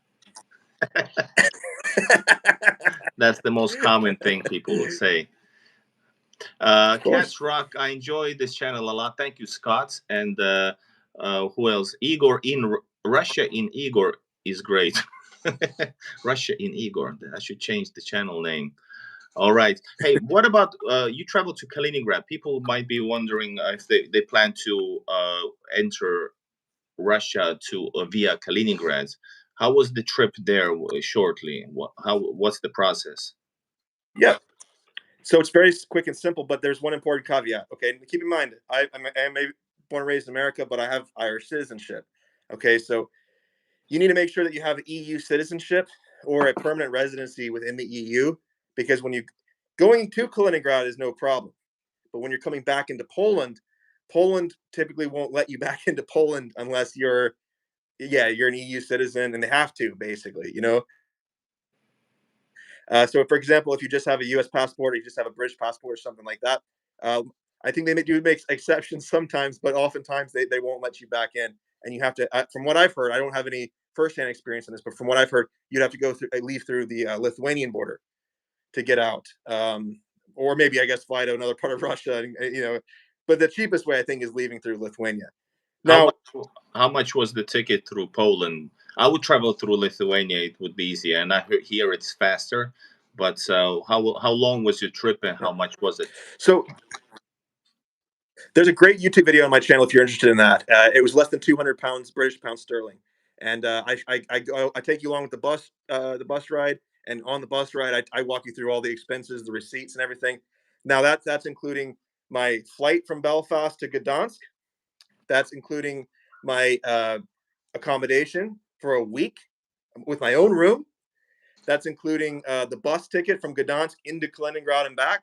That's the most common thing people will say. Of course. Cats Rock, I enjoy this channel a lot. Thank you, Scott. And who else? Igor in Russia in Igor is great. Russia in Igor. I should change the channel name. All right. Hey, what about you travel to Kaliningrad? People might be wondering if they plan to enter Russia to via Kaliningrad. How was the trip there shortly? What's the process? Yeah. So it's very quick and simple, but there's one important caveat. Okay, keep in mind, I'm born and raised in America, but I have Irish citizenship. Okay, so you need to make sure that you have EU citizenship or a permanent residency within the EU, because when you going to Kaliningrad is no problem, but when you're coming back into Poland, Poland typically won't let you back into Poland unless you're an EU citizen, and they have to basically. So, for example, if you just have a U.S. passport or you just have a British passport or something like that, I think they do make exceptions sometimes, but oftentimes they won't let you back in, and you have to. From what I've heard, I don't have any firsthand experience in this, but from what I've heard, you'd have to leave through the Lithuanian border to get out, or maybe I guess fly to another part of Russia, But the cheapest way I think is leaving through Lithuania. How Now, much? How much was the ticket through Poland? I would travel through Lithuania. It would be easier, and hear it's faster. But how long was your trip, and yeah. how much was it? So there's a great YouTube video on my channel if you're interested in that. It was less than 200 pounds, British pounds sterling, and I take you along with the bus ride, and on the bus ride, I walk you through all the expenses, the receipts, and everything. Now that's including my flight from Belfast to Gdansk. That's including my accommodation for a week with my own room. That's including the bus ticket from Gdansk into Kaliningrad and back.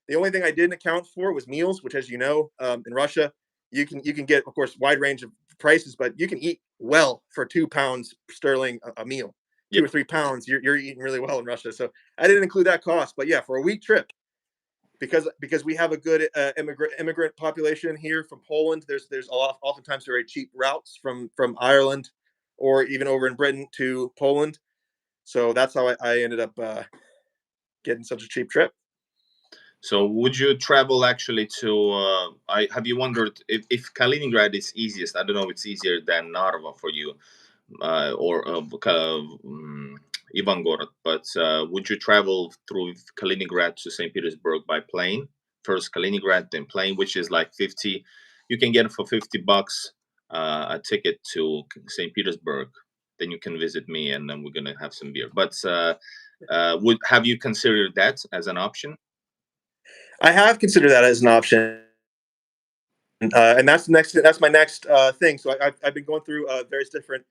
The only thing I didn't account for was meals, which, as you know, in Russia, you can get, of course, wide range of prices, but you can eat well for £2 sterling a meal. Yeah. 2 or 3 pounds, you're eating really well in Russia. So I didn't include that cost, but yeah, for a week trip, because we have a good immigrant population here from Poland. There's oftentimes very cheap routes from Ireland or even over in Britain to Poland. So that's how I ended up getting such a cheap trip. So would you travel actually to? Have you wondered if Kaliningrad is easiest? I don't know if it's easier than Narva for you, or Ivangorod. But would you travel through Kaliningrad to St. Petersburg by plane? First Kaliningrad, then plane, which is like 50. You can get for $50 a ticket to St. Petersburg. Then you can visit me, and then we're gonna have some beer. But would have you considered that as an option? I have considered that as an option. And that's my next thing. So I've been going through various different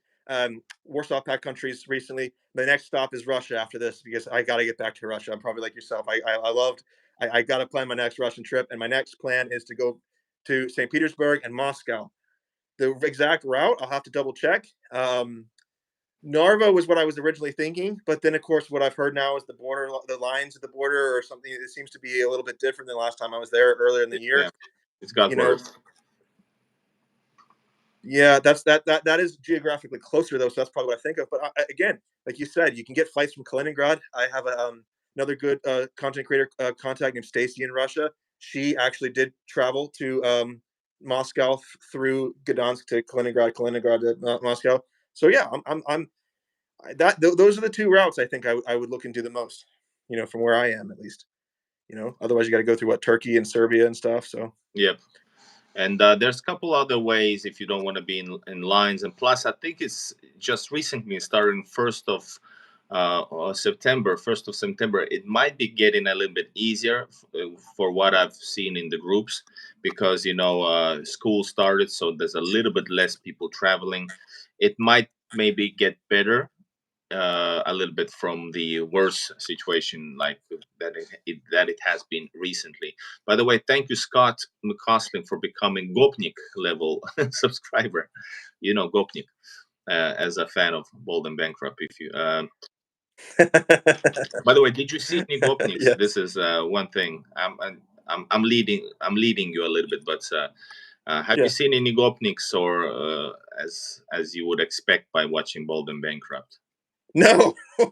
Warsaw Pact countries recently. The next stop is Russia after this because I got to get back to Russia. I'm probably like yourself. I got to plan my next Russian trip, and my next plan is to go to St. Petersburg and Moscow. The exact route I'll have to double check. Narva was what I was originally thinking, but then of course what I've heard now is the lines of the border or something. It seems to be a little bit different than last time I was there earlier in the year. Yeah, it's got You know, worse. yeah, that is geographically closer though, so that's probably what I think of. But again, like you said, you can get flights from Kaliningrad. I have another good content creator contact named Stacy in Russia. She actually did travel to Moscow through Gdansk to Kaliningrad to Moscow. So yeah, those are the two routes I think I would look into the most. From where I am at least. Otherwise you got to go through Turkey and Serbia and stuff. So Yep. And there's a couple other ways if you don't want to be in lines. And plus, I think it's just recently starting September, 1st of September. It might be getting a little bit easier for what I've seen in the groups because, school started. So there's a little bit less people traveling. It might maybe get better a little bit from the worse situation like that it has been recently. By the way, thank you, Scott McCausling, for becoming Gopnik level subscriber. Gopnik, as a fan of Bold and Bankrupt. If you, by the way, did you see any Gopniks? This yes. is one thing. I'm leading you a little bit, but have you Yeah. seen any Gopniks or as you would expect by watching Bold and Bankrupt? No. No,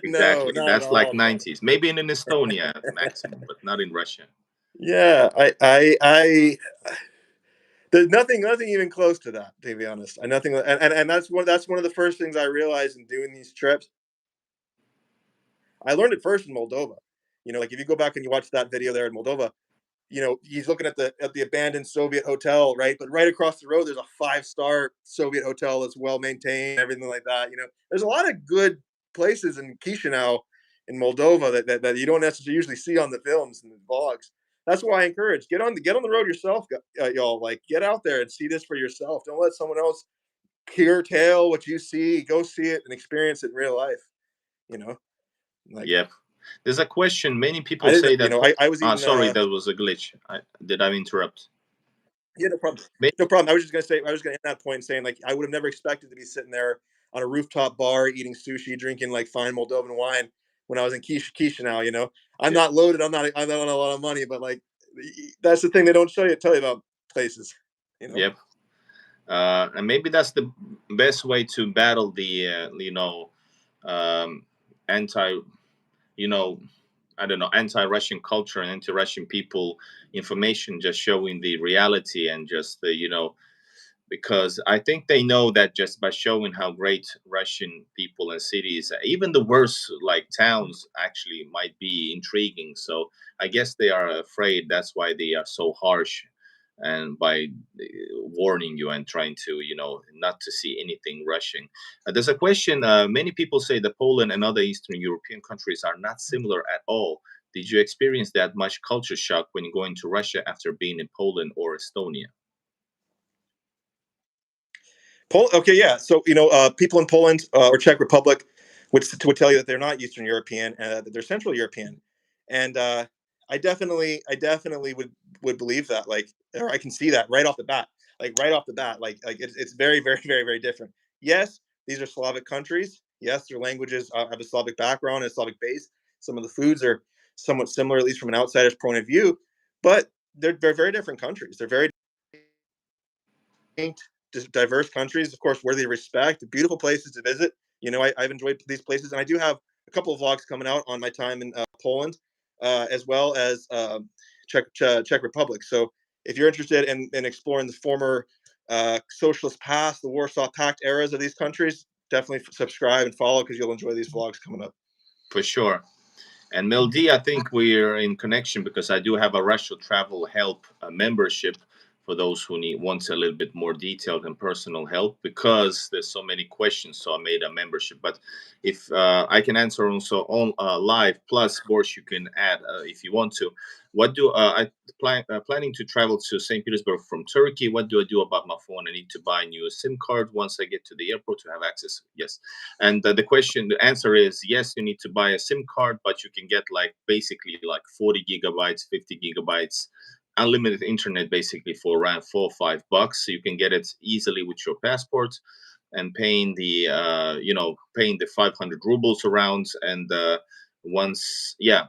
Exactly. not at That's like all. No. 90s. Maybe in Estonia maximum, but not in Russia. Yeah, I there's nothing even close to that, to be honest. Nothing, and that's one of the first things I realized in doing these trips. I learned it first in Moldova. Like if you go back and you watch that video there in Moldova, he's looking at the abandoned Soviet hotel, right? But right across the road, there's a 5-star Soviet hotel that's well maintained, everything like that. There's a lot of good places in Chisinau, in Moldova, that you don't necessarily usually see on the films and the vlogs. That's why I encourage get on the road yourself, y'all. Like get out there and see this for yourself. Don't let someone else tell what you see. Go see it and experience it in real life. You know, like Yep. There's a question. Many I people say didn't. that. I was even. Sorry, that was a glitch. Did I interrupt? Yeah, no problem. May- No problem. I was gonna end that point saying like I would have never expected to be sitting there on a rooftop bar eating sushi, drinking like fine Moldovan wine when I was in Chisinau. I'm Yep. not loaded. I don't have a lot of money, but like that's the thing they don't tell you about places. You know. Yep. And maybe that's the best way to battle the, anti, you know, I don't know, anti-Russian culture and anti-Russian people information, just showing the reality and just because I think they know that just by showing how great Russian people and cities, even the worst like towns, actually might be intriguing. So I guess they are afraid. That's why they are so harsh, and by warning you and trying to, not to see anything Russian. There's a question. Many people say that Poland and other Eastern European countries are not similar at all. Did you experience that much culture shock when going to Russia after being in Poland or Estonia? Okay, yeah. So people in Poland or Czech Republic would tell you that they're not Eastern European, that they're Central European, and I definitely would believe that. Like, or I can see that right off the bat. Like right off the bat, like it's very, very, very, very different. Yes, these are Slavic countries. Yes, their languages have a Slavic background and a Slavic base. Some of the foods are somewhat similar, at least from an outsider's point of view, but they're very different countries. They're very diverse countries, of course, worthy of respect, beautiful places to visit. I've enjoyed these places, and I do have a couple of vlogs coming out on my time in Poland, as well as Czech Republic. So if you're interested in exploring the former socialist past, the Warsaw Pact eras of these countries, definitely subscribe and follow because you'll enjoy these vlogs coming up. For sure. And Meldy, I think we're in connection because I do have a Russia Travel Help membership for those who wants a little bit more detailed and personal help, because there's so many questions. So I made a membership. But if I can answer also on live, plus Boscht, you can add if you want to. What do I planning to travel to St. Petersburg from Turkey? What do I do about my phone? I need to buy a new SIM card once I get to the airport to have access. Yes. And the answer is yes, you need to buy a SIM card, but you can get like basically like 40 gigabytes, 50 gigabytes, unlimited internet basically for around $4 or $5. So you can get it easily with your passport and paying the paying the 500 rubles around. And once, yeah,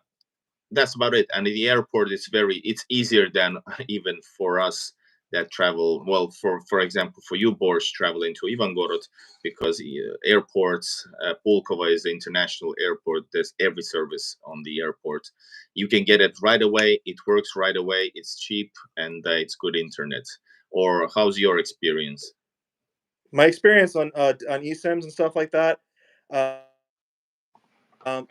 that's about it. And the airport is it's easier than even for us that travel, well, for example, for you, Boscht, traveling to Ivangorod, because airports, Pulkova is the international airport. There's every service on the airport. You can get it right away. It works right away. It's cheap, and it's good internet. Or how's your experience? My experience on eSIMs and stuff like that, I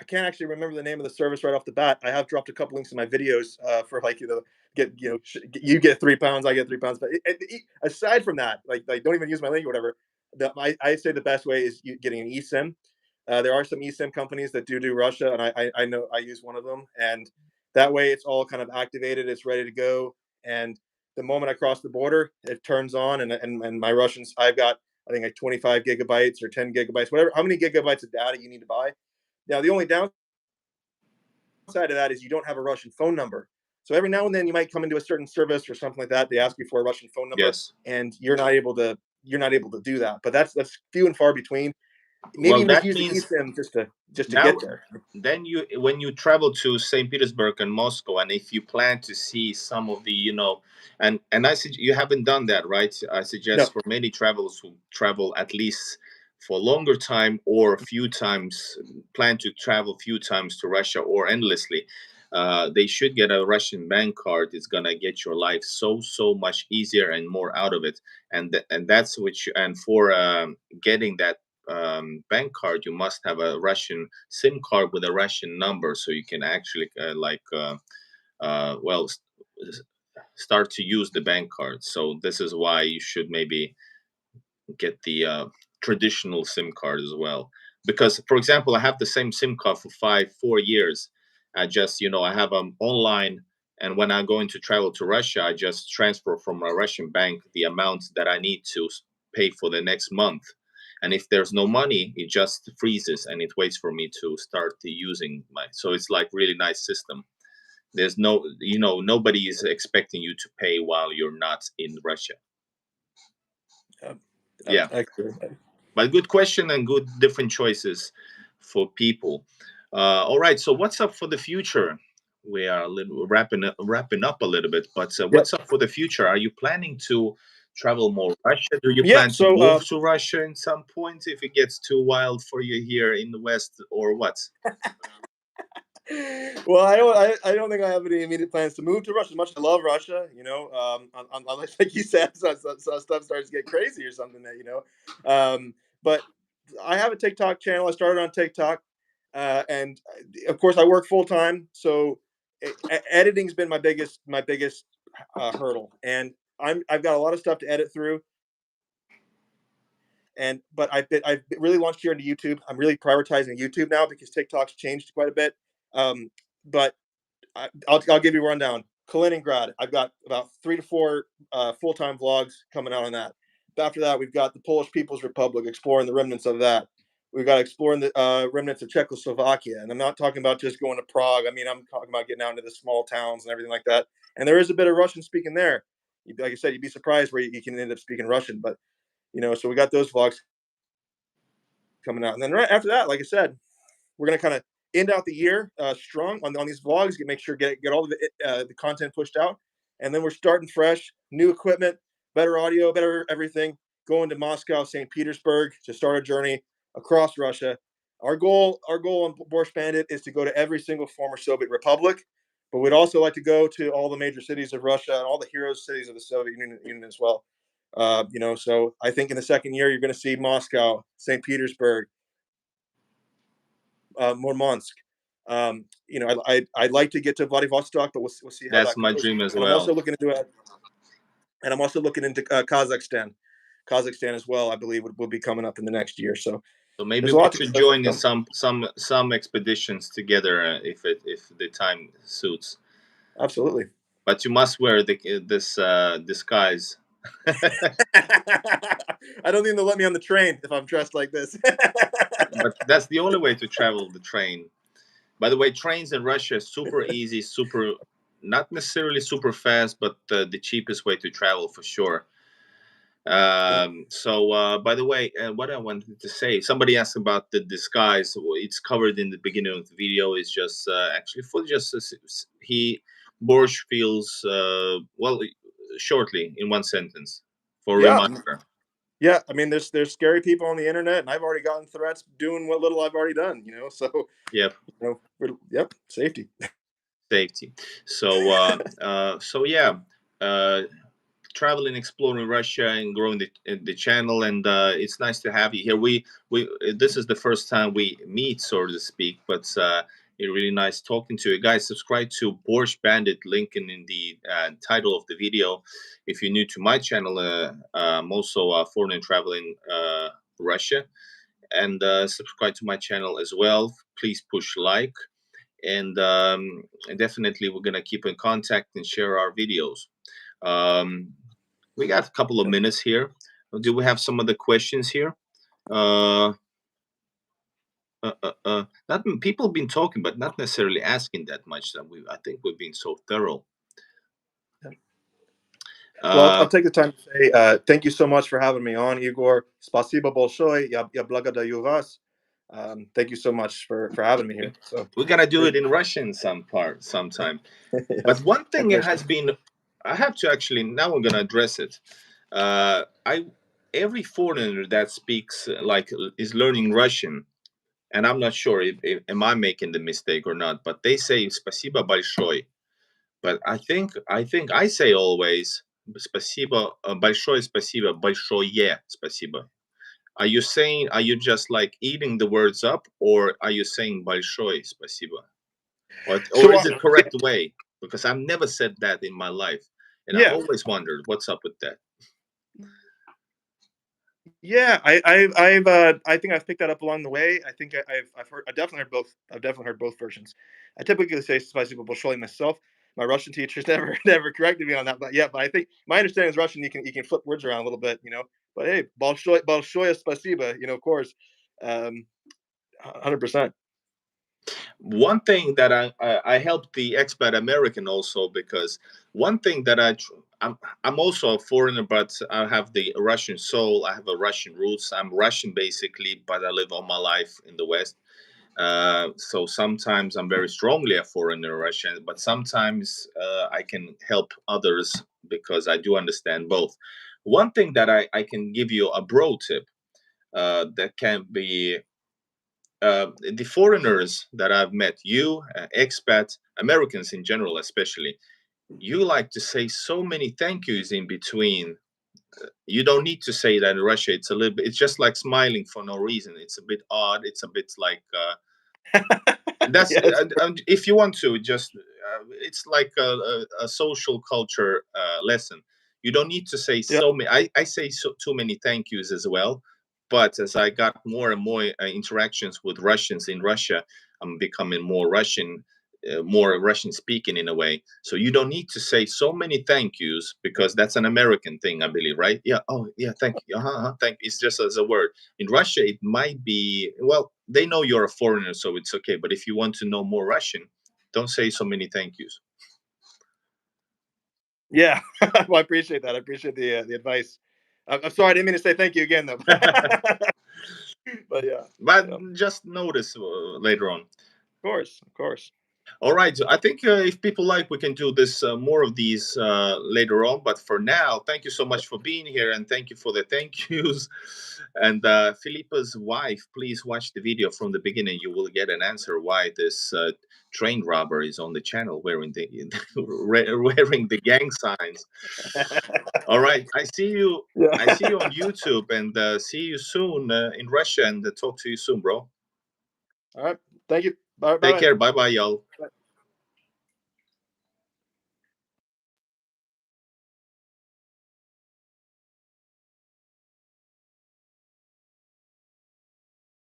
can't actually remember the name of the service right off the bat. I have dropped a couple links in my videos for like, you get 3 pounds, I get 3 pounds. But aside from that, like don't even use my link or whatever. I say the best way is getting an eSIM. There are some eSIM companies that do Russia, and I know I use one of them, and that way it's all kind of activated, it's ready to go, and the moment I cross the border, it turns on, and my Russians, I've got I think like 25 gigabytes or 10 gigabytes, whatever, how many gigabytes of data you need to buy. Now, the only downside of that is you don't have a Russian phone number. So every now and then you might come into a certain service or something like that. They ask you for a Russian phone number, Yes. and you're not able to do that. But that's few and far between. Maybe Well, even that use the means eSIM just to now get there. then when you travel to St. Petersburg and Moscow, and if you plan to see some of the and you haven't done that, right? I suggest No. for many travelers who travel at least for a longer time or a few times, plan to travel few times to Russia or endlessly, they should get a Russian bank card. It's gonna get your life so much easier and more out of it. And that's which and for getting that bank card, you must have a Russian SIM card with a Russian number, so you can actually well, start to use the bank card. So this is why you should maybe get the traditional SIM card as well. Because, for example, I have the same SIM card for 4 years. I just, I have online, and when I'm going to travel to Russia, I just transfer from a Russian bank the amount that I need to pay for the next month. And if there's no money, it just freezes and it waits for me to start using my. So it's like really nice system. There's nobody is expecting you to pay while you're not in Russia. Yeah. But good question and good different choices for people. All right. So what's up for the future? We are a little wrapping up a little bit, but what's up for the future? Are you planning to travel more Russia? Do you plan to move to Russia in some point if it gets too wild for you here in the West, or what? Well, I don't think I have any immediate plans to move to Russia. As much as I love Russia, unless, like you said, so stuff starts to get crazy or something but I have a TikTok channel. I started on TikTok, and of course I work full time. So editing's been my biggest hurdle, and I've got a lot of stuff to edit through. But I've really launched here into YouTube. I'm really prioritizing YouTube now because TikTok's changed quite a bit. But I'll give you a rundown. Kaliningrad, I've got about 3 to 4 full-time vlogs coming out on that. After that, we've got the Polish People's Republic, exploring the remnants of that. We've got exploring the remnants of Czechoslovakia. And I'm not talking about just going to Prague. I mean, I'm talking about getting out into the small towns and everything like that. And there is a bit of Russian speaking there. Like I said, you'd be surprised where you can end up speaking Russian. But, so we got those vlogs coming out. And then right after that, like I said, we're going to kind of end out the year strong on these vlogs, make sure get all the content pushed out. And then we're starting fresh, new equipment, better audio, better everything, going to Moscow, St. Petersburg to start a journey across Russia. Our goal on Boscht Bandit is to go to every single former Soviet republic, but we'd also like to go to all the major cities of Russia and all the hero cities of the Soviet Union as well. So I think in the second year you're going to see Moscow, St. Petersburg, Murmansk. I'd like to get to Vladivostok, but we'll see how That's that my goes. dream as And I'm well. also looking into it. And I'm also looking into Kazakhstan as well. I believe will be coming up in the next year. So Maybe there's a we lot should to join in some expeditions together if the time suits. Absolutely. But you must wear this disguise. I don't think they'll let me on the train if I'm dressed like this. But that's the only way to travel the train. By the way, trains in Russia are super easy, super not necessarily super fast, but the cheapest way to travel for sure. By the way, what I wanted to say, somebody asked about the disguise. It's covered in the beginning of the video. It's just actually for just he Borscht feels well shortly in one sentence for a Yeah. reminder. Yeah, I mean, there's scary people on the internet, and I've already gotten threats doing what little I've already done. So Yep, yep, safety. safety. So yeah. Uh, Traveling, exploring Russia, and growing the channel. And it's nice to have you here. We this is the first time we meet, so to speak. But it's really nice talking to you guys. Subscribe to Borscht Bandit, link in the title of the video. If you're new to my channel, I'm also foreign and traveling Russia, and subscribe to my channel as well. Please push like. And definitely we're gonna keep in contact and share our videos. Um, we got a couple of minutes here. Do we have some other questions here? Not people have been talking, but not necessarily asking that much. I think we've been so thorough. Well, I'll take the time to say thank you so much for having me on, Igor. Spasibo большое, я благодарю вас. Thank you so much for having me here. So we're gonna do it in Russian sometime. yes, But one thing it has been, I have to actually now we're gonna address it. I every foreigner that speaks like is learning Russian, and I'm not sure if am I making the mistake or not, but they say "спасибо большое." But I think I say always "спасибо большое спасибо большое спасибо." Are you just like eating the words up, or are you saying большое спасибо? Or so is it correct way? Because I've never said that in my life, and I've yeah, always wondered what's up with that. yeah. I think I've picked that up along the way. I think I've heard. I definitely heard both. I've definitely heard both versions. I typically say "spasibo большое" myself. My Russian teachers never corrected me on that, but yeah. But I think my understanding is Russian. You can flip words around a little bit. But hey, большое спасибо. Of course, 100%. One thing that I helped the expat American also, because one thing that I'm also a foreigner, but I have the Russian soul. I have a Russian roots. I'm Russian basically, but I live all my life in the West. So sometimes I'm very strongly a foreigner Russian, but sometimes I can help others because I do understand both. One thing that I can give you a bro tip that can be the foreigners that I've met, you, expats, Americans in general, especially, you like to say so many thank yous in between. You don't need to say that in Russia. It's a little bit, it's just like smiling for no reason. It's a bit odd. It's a bit like, that's Yes. if you want to just it's like a social culture lesson. You don't need to say Yeah. so many. I say too many thank yous as well, but as I got more and more interactions with Russians in Russia, I'm becoming more Russian speaking in a way. So you don't need to say so many thank yous, because that's an American thing, I believe, right? Yeah. Oh, yeah. Thank you. Thank you. It's just as a word. In Russia, it might be, well, they know you're a foreigner, so it's okay. But if you want to know more Russian, don't say so many thank yous. Yeah. Well, I appreciate that. I appreciate the advice. I'm sorry, I didn't mean to say thank you again, though. But yeah. But Of just notice later on. course. Of course. All right. I think if people like, we can do this more of these later on. But for now, thank you so much for being here, and thank you for the thank yous. And Filipa's wife, please watch the video from the beginning. You will get an answer why this train robber is on the channel wearing the wearing the gang signs. All right. I see you. Yeah. I see you on YouTube, and see you soon in Russia. And talk to you soon, bro. All right. Thank you. Bye Take bye. care. Bye, bye, y'all.